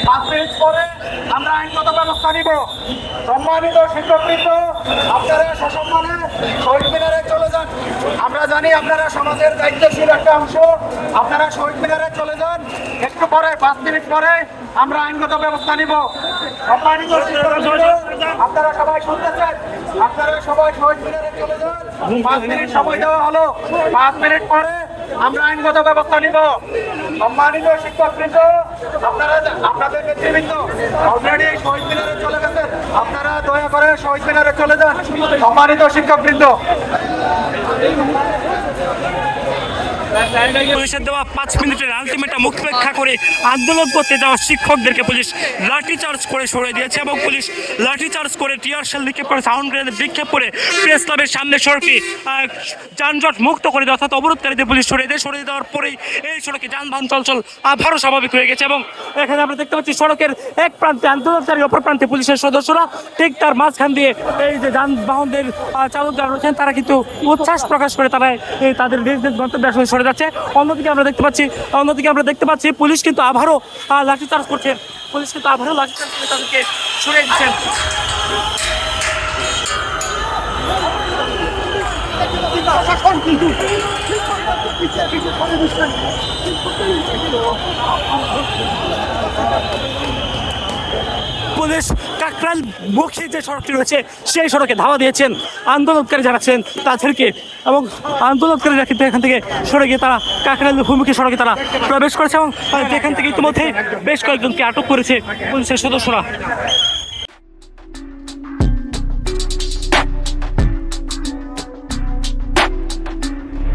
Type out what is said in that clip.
5 minute পরে আমরা আইনগত ব্যবস্থা নিব। সম্মানিত শিক্ষকবৃন্দ, আপনারা সসম্মানে শহীদ মিনারে চলে যান। আমরা জানি আপনারা সমাজের দায়িত্বশীল একটা অংশ, আপনারা শহীদ মিনারে চলে যান। একটু পরে 5 মিনিট পরে আমরা আইনগত ব্যবস্থা নিব। সম্মানিত শিক্ষকবৃন্দ, আপনারা সবাই শুনতেছেন, আপনারা সবাই শহীদ মিনারে চলে যান। 5 মিনিট সময় দেওয়া হলো, 5 মিনিট পরে আমরা আইনগত ব্যবস্থা নিব। সম্মানিত শিক্ষকবৃন্দ, আপনাদের নেতৃবৃন্দ অলরেডি শহীদ মিনারে চলে গেছেন, আপনারা দয়া করে শহীদ মিনারে চলে যান। সম্মানিত শিক্ষকবৃন্দ, পুলিশের দেওয়া 5 মিনিটের আলটিমেটাম উপেক্ষা করে আন্দোলন করতে যাওয়া শিক্ষকদেরকে পুলিশ লাঠিচার্জ করে সরিয়ে দিয়েছে এবং পুলিশ লাঠিচার্জ করে টিয়ার শেল নিক্ষেপ করে, সাউন্ড গ্রেনেড নিক্ষেপ করে প্রেস ক্লাবের সামনে সড়কে যানজট মুক্ত করে দেয়, অর্থাৎ অবরোধকারীদের পুলিশ সরিয়ে দেয়। সরিয়ে দেওয়ার পরেই এই সড়কে যানবাহন চলাচল আবারও স্বাভাবিক হয়ে গেছে এবং এখানে আমরা দেখতে পাচ্ছি সড়কের এক প্রান্তে আন্দোলনকারী, অপর প্রান্তে পুলিশের সদস্যরা, ঠিক তার মাঝখান দিয়ে এই যে যানবাহনদের চালক যারা রয়েছেন তারা কিন্তু উচ্ছ্বাস প্রকাশ করে তারা তাদের নিজ নিজ গন্তব্যে আসলে সরে যাচ্ছে। অন্যদিকে আমরা দেখতে পাচ্ছি পুলিশ কিন্তু আবারও লাঠিচার্জ করছেন, পুলিশ কিন্তু আবারও লাঠিচার্জ করে তাদেরকে সরিয়ে দিচ্ছেন। পুলিশ কাকরাইল মুখী যে সড়কটি রয়েছে সেই সড়কে ধাওয়া দিয়েছেন আন্দোলনকারী যারা আছেন তাদেরকে, এবং আন্দোলনকারীরা কিন্তু এখান থেকে সরে গিয়ে তারা কাকরাইল মুখী সড়কে তারা প্রবেশ করেছে এবং এখান থেকে ইতিমধ্যে বেশ কয়েকজনকে আটক করেছে পুলিশের সদস্যরা।